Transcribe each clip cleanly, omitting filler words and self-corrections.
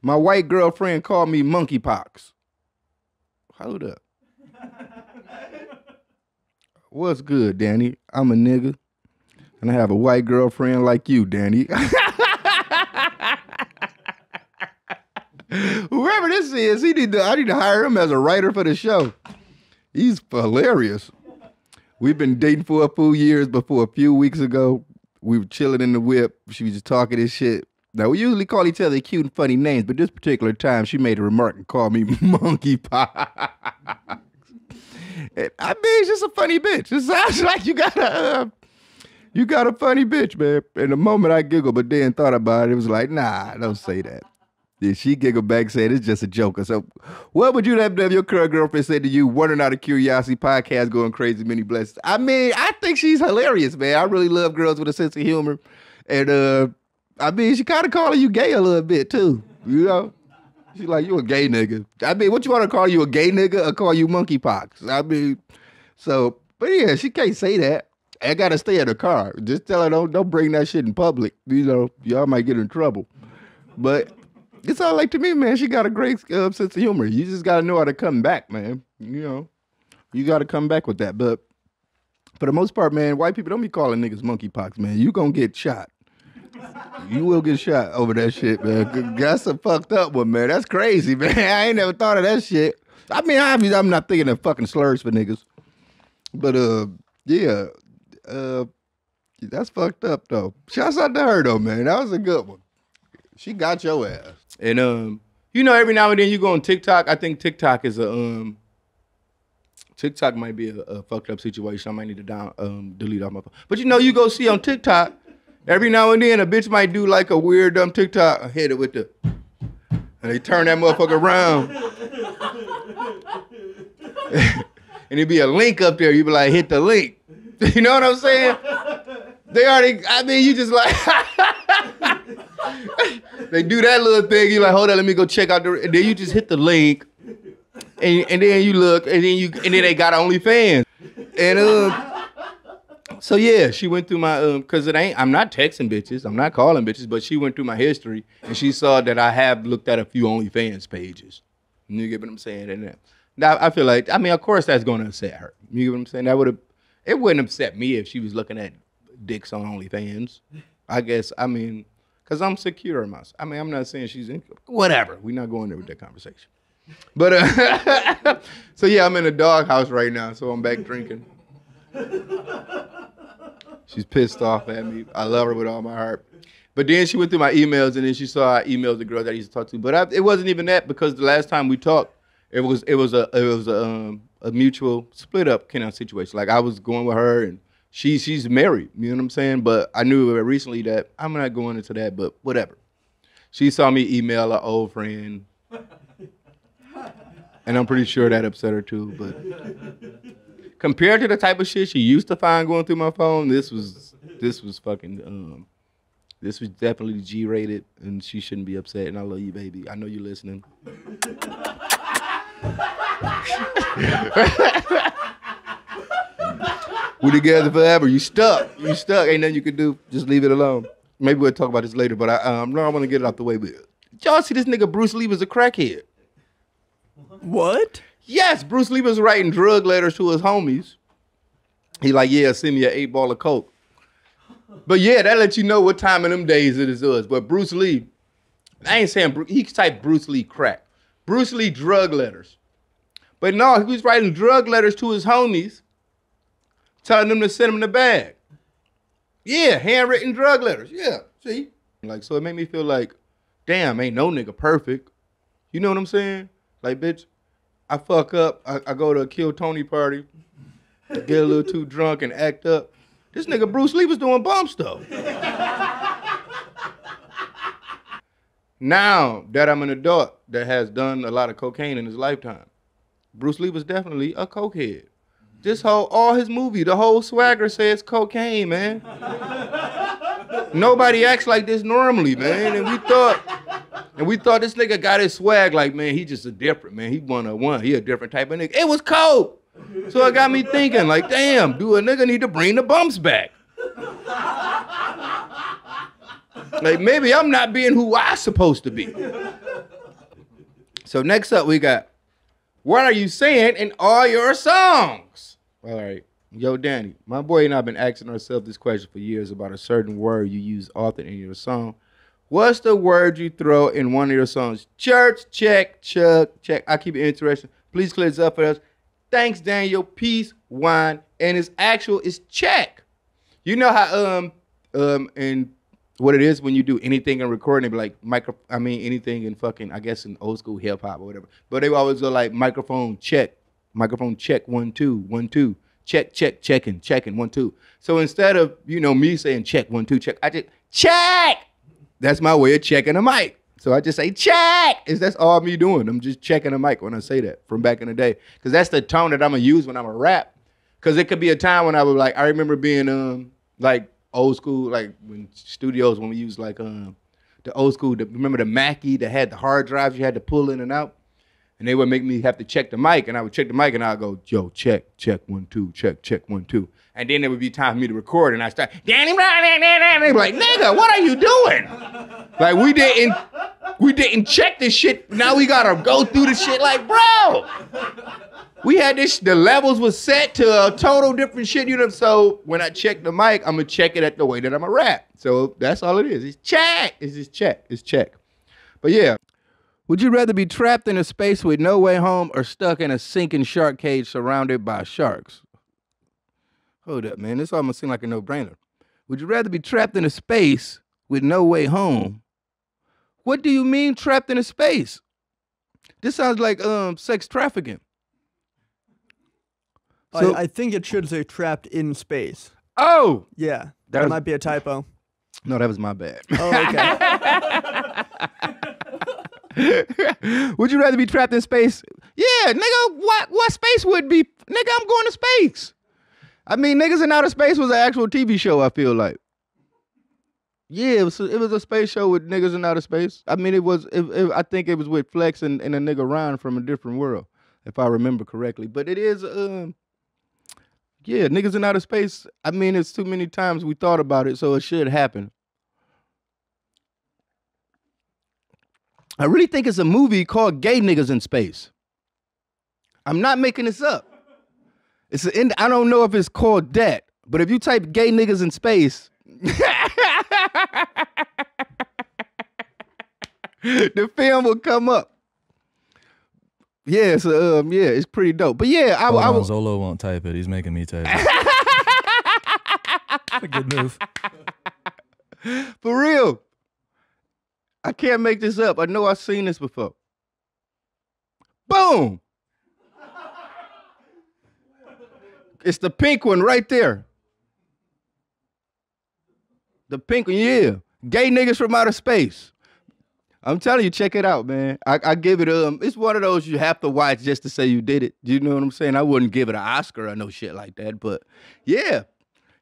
My white girlfriend called me monkeypox. Hold up. What's good, Danny? I'm a nigga. And I have a white girlfriend like you, Danny. Whoever this is, I need to hire him as a writer for the show. He's hilarious. We've been dating for a few years, but for a few weeks ago, we were chilling in the whip. She was just talking this shit. Now, we usually call each other cute and funny names, but this particular time, she made a remark and called me monkeypox. I mean, it's just a funny bitch. It sounds like you got a funny bitch, man. In the moment I giggled, but then thought about it, it was like, nah, don't say that. Yeah, she giggled back, said it's just a joke. So, what would you have done if your current girlfriend said to you, "Wondering out of curiosity, podcast going crazy, many blessings"? I mean, I think she's hilarious, man. I really love girls with a sense of humor, and I mean, she kind of calling you gay a little bit too, you know. She's like, you a gay nigga. I mean, what you want to call you, a gay nigga, or call you monkeypox? I mean, so, but yeah, she can't say that. I gotta stay in the car. Just tell her don't bring that shit in public. You know, y'all might get in trouble. But it's all like, to me, man, she got a great sense of humor. You just gotta know how to come back, man. You know, you gotta come back with that. But for the most part, man, white people don't be calling niggas monkeypox, man. You gonna get shot. You will get shot over that shit, man. That's a fucked up one, man. That's crazy, man. I ain't never thought of that shit. I mean, obviously, I'm not thinking of fucking slurs for niggas. But, yeah. That's fucked up, though. Shouts out to her, though, man. That was a good one. She got your ass. And, you know, every now and then you go on TikTok. I think TikTok is TikTok might be a fucked up situation. I might need to delete off my phone. But, you know, you go see on TikTok, every now and then, a bitch might do like a weird dumb TikTok. I hit it with the, and they turn that motherfucker around. And it'd be a link up there. You be like, hit the link. You know what I'm saying? They already, I mean, you just like, they do that little thing. You like, hold on, let me go check out the, and then you just hit the link. And then you look, and then they got OnlyFans. And, so yeah, she went through my, cause I'm not texting bitches, I'm not calling bitches, but she went through my history and she saw that I have looked at a few OnlyFans pages. You get what I'm saying? And now I feel like, I mean, of course that's gonna upset her. You get what I'm saying? It wouldn't upset me if she was looking at dicks on OnlyFans. I guess, I mean, cause I'm secure in myself. I mean, I'm not saying she's whatever. We're not going there with that conversation. But, so yeah, I'm in a doghouse right now, so I'm back drinking. She's pissed off at me. I love her with all my heart. But then she went through my emails, and then she saw I emailed the girl that I used to talk to. But it wasn't even that, because the last time we talked, it was a mutual split up kind of situation. Like I was going with her, and she's married. You know what I'm saying? But I knew recently that I'm not going into that. But whatever. She saw me email an old friend, and I'm pretty sure that upset her too. But compared to the type of shit she used to find going through my phone, this was fucking, this was definitely G-rated, and she shouldn't be upset, and I love you, baby. I know you're listening. We're together forever. You stuck. Ain't nothing you can do. Just leave it alone. Maybe we'll talk about this later, but I want to get it out the way with it. Y'all see this nigga Bruce Lee was a crackhead. What? Yes, Bruce Lee was writing drug letters to his homies. He like, yeah, send me an 8-ball of coke. But yeah, that lets you know what time in them days it is. But Bruce Lee, I ain't saying, he typed Bruce Lee crack. Bruce Lee drug letters. But no, he was writing drug letters to his homies, telling them to send him the bag. Yeah, handwritten drug letters. Yeah, see? Like, so it made me feel like, damn, ain't no nigga perfect. You know what I'm saying? Like, bitch, I fuck up, I go to a Kill Tony party, get a little too drunk and act up. This nigga Bruce Lee was doing bump stuff. Now that I'm an adult that has done a lot of cocaine in his lifetime, Bruce Lee was definitely a cokehead. All his movie, the whole swagger says cocaine, man. Nobody acts like this normally, man. And we thought this nigga got his swag like, man, he just a different, man. He 101. He a different type of nigga. It was coke. So it got me thinking, like, damn, do a nigga need to bring the bumps back? Like, maybe I'm not being who I supposed to be. So next up we got, what are you saying in all your songs? All right. Yo, Danny, my boy and I have been asking ourselves this question for years about a certain word you use often in your song. What's the word you throw in one of your songs? Church, check, chug, check. I keep it interesting. Please clear this up for us. Thanks, Daniel. Peace, wine, and his actual is check. You know how and what it is when you do anything in recording, they be like anything in fucking, I guess in old school hip hop or whatever. But they always go like microphone check, 1 2 1 2, check checking 1 2. So instead of me saying check 1 2 check, I just check. That's my way of checking a mic. So I just say check. That's all me doing. I'm just checking a mic when I say that from back in the day, because that's the tone that I'm gonna use when I'm a rap. Because it could be a time when I was like, I remember being like old school, like when studios, when we used like the old school, remember the Mackie that had the hard drives you had to pull in and out? And they would make me have to check the mic, and I would check the mic and I'd go, yo, check 1 2, check 1 2. And then there would be time for me to record, and I start, Danny, and they be like, nigga, what are you doing? Like we didn't check this shit. Now we gotta go through the shit like, bro. We had this, the levels was set to a total different shit, So when I check the mic, I'm gonna check it at the way that I'm a rap. So that's all it is. It's check. It's just check. It's check. But yeah. Would you rather be trapped in a space with no way home or stuck in a sinking shark cage surrounded by sharks? Hold up, man. This almost seems like a no-brainer. Would you rather be trapped in a space with no way home? What do you mean trapped in a space? This sounds like sex trafficking. So, I think it should say trapped in space. Oh! Yeah, that might be a typo. No, that was my bad. Oh, okay. Would you rather be trapped in space? Yeah, nigga, what space would be? Nigga, I'm going to space. I mean, Niggas in Outer Space was an actual TV show, I feel like. Yeah, it was a space show with niggas in outer space. I mean, I think it was with Flex and a nigga Ron from a different world, if I remember correctly. But it is, yeah, Niggas in Outer Space. I mean, it's too many times we thought about it, so it should happen. I really think it's a movie called Gay Niggas in Space. I'm not making this up. I don't know if it's called that, but if you type Gay Niggas in Space, the film will come up. Yeah, so yeah, it's pretty dope. But yeah, I Zolo won't type it. He's making me type it. That's a good move. For real. I can't make this up. I know I've seen this before. Boom. It's the pink one right there. The pink one, yeah. Gay Niggas from Outer Space. I'm telling you, check it out, man. I give it it's one of those you have to watch just to say you did it. Do you know what I'm saying? I wouldn't give it an Oscar or no shit like that, but yeah.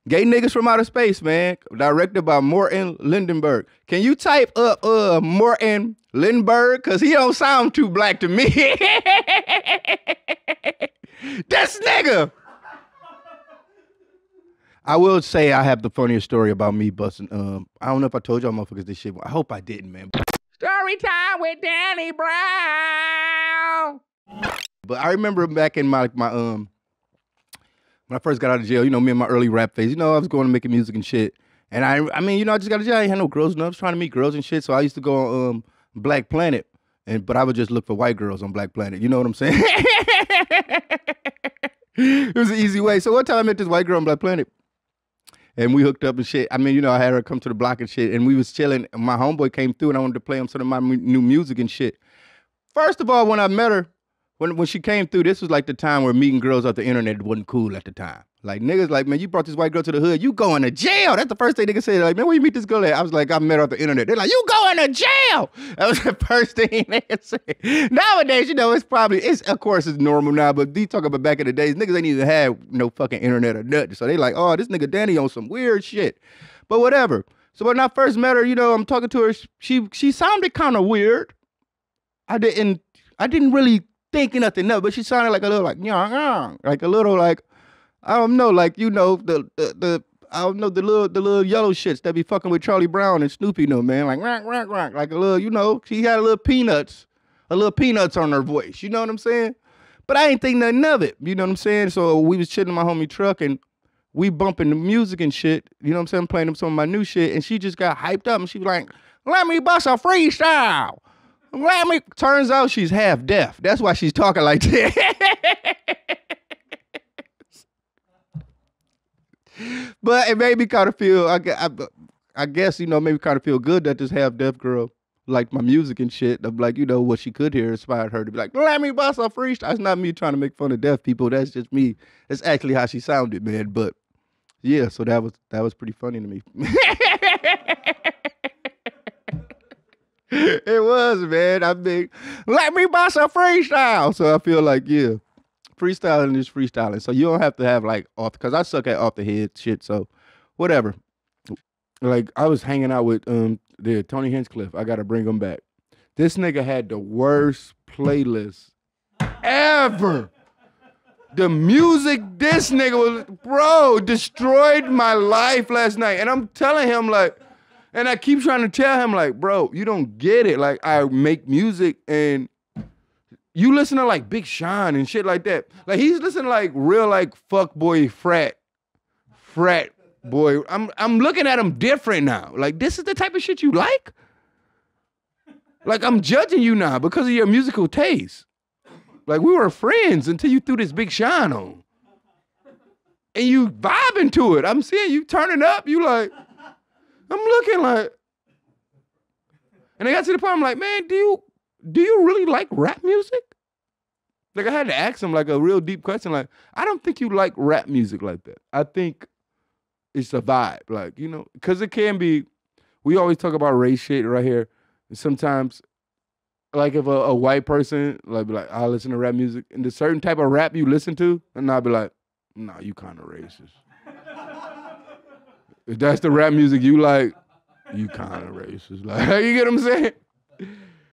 Gay Niggas from Outer Space, man. Directed by Morten Lindenberg. Can you type up Morten Lindenberg? Cause he don't sound too black to me. This nigga. I will say I have the funniest story about me busting. I don't know if I told y'all motherfuckers this shit. I hope I didn't, man. Story time with Danny Brown. But I remember back in my when I first got out of jail, me in my early rap phase, I was going to making music and shit. And I mean, I just got out of jail. I ain't had no girls and I was trying to meet girls and shit. So I used to go on Black Planet, but I would just look for white girls on Black Planet. You know what I'm saying? It was an easy way. So one time I met this white girl on Black Planet. And we hooked up and shit. I mean, I had her come to the block and shit. And we was chilling. And my homeboy came through and I wanted to play him some of my new music and shit. First of all, when I met her, when she came through, this was like the time where meeting girls off the internet wasn't cool at the time. Like, niggas like, man, you brought this white girl to the hood. You going to jail. That's the first thing niggas said. Like, man, where you meet this girl at? I was like, I met her off the internet. They're like, you going to jail. That was the first thing niggas said. Nowadays, it's of course it's normal now, but you talk about back in the days, niggas ain't even had no fucking internet or nothing. So they like, oh, this nigga Danny on some weird shit. But whatever. So when I first met her, I'm talking to her, she sounded kind of weird. I didn't really think nothing of, but she sounded like a little like, like a little like, I don't know, like, the I don't know, the little yellow shits that be fucking with Charlie Brown and Snoopy, man. Like, rock, like a little, she had a little Peanuts a little peanuts on her voice. You know what I'm saying? But I ain't think nothing of it. You know what I'm saying? So we was chilling in my homie truck and we bumping the music and shit. You know what I'm saying? Playing some of my new shit. And she just got hyped up and she was like, let me bust a freestyle. Turns out she's half deaf. That's why she's talking like that. But it made me kind of feel, I guess, you know, made me kind of feel good that this half deaf girl liked my music and shit. I'm like, you know, what she could hear inspired her to be like, let me bust a freestyle. It's not me trying to make fun of deaf people. That's just me. That's actually how she sounded, man. But yeah, so that was pretty funny to me. It was, man. I mean, let me bust a freestyle. So I feel like, yeah, freestyling is freestyling. So you don't have to have like off, because I suck at off the head shit. So whatever. Like I was hanging out with Tony Hinchcliffe. I gotta bring him back. This nigga had the worst playlist ever. The music this nigga was, bro, destroyed my life last night. And I'm telling him like, and I keep trying to tell him like, bro, you don't get it. Like I make music and you listen to like Big Sean and shit like that. Like he's listening to like real like fuck boy frat boy. I'm looking at him different now. Like this is the type of shit you like? Like I'm judging you now because of your musical taste. Like we were friends until you threw this Big Sean on. And you vibing to it. I'm seeing you turning up. You like, I'm looking like, and I got to the point, I'm like, man, do you really like rap music? Like I had to ask him like a real deep question. Like, I don't think you like rap music like that. I think it's a vibe. Like, you know, because it can be, we always talk about race shit right here. And sometimes, like if a white person, like be like, I listen to rap music, and the certain type of rap you listen to, and I'll be like, nah, you kind of racist. If that's the rap music you like, you kind of racist. Like, you get what I'm saying?